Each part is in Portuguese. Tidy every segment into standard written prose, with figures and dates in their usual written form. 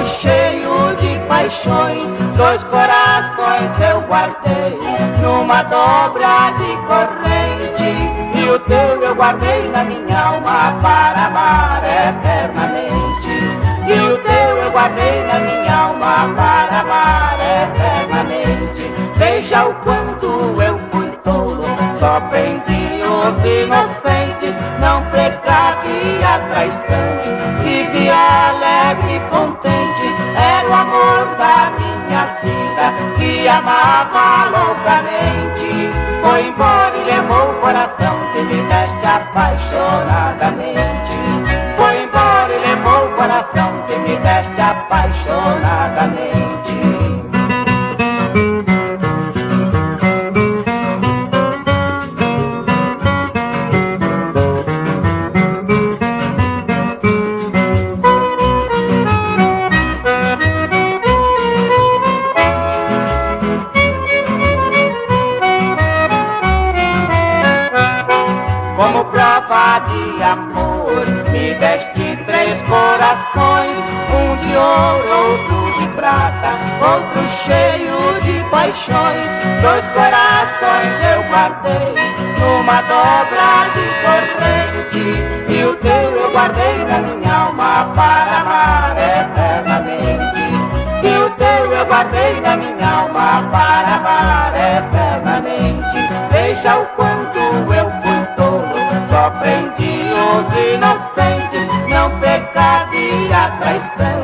outro cheio de paixões. Dois corações eu guardei numa dobra de corrente, e o teu eu guardei na minha alma para amar eternamente. E o teu eu guardei na minha alma para amar eternamente. Veja o quanto eu fui tolo, só prendi os inocentes, não precavia a traição. Vivia alegre e contente, era o amor da minha vida, que amava loucamente. Foi embora e levou o coração que me deste apaixonadamente. Foi embora e levou o coração que me deste apaixonadamente. Como prova de amor, me deste três corações, um de ouro, outro de prata, outro cheio de paixões. Dois corações eu guardei numa dobra de corrente, e o teu eu guardei na minha alma para amar eternamente. E o teu eu guardei na minha alma para amar eternamente. Veja o quanto eu fui tolo, só prendi os inocentes, não pecavia a traição.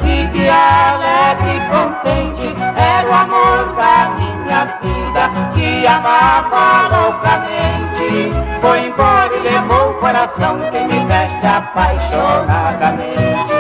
Vivia alegre e contente, era o amor da minha vida, que amava loucamente. Foi embora e levou o coração que me deste apaixonadamente.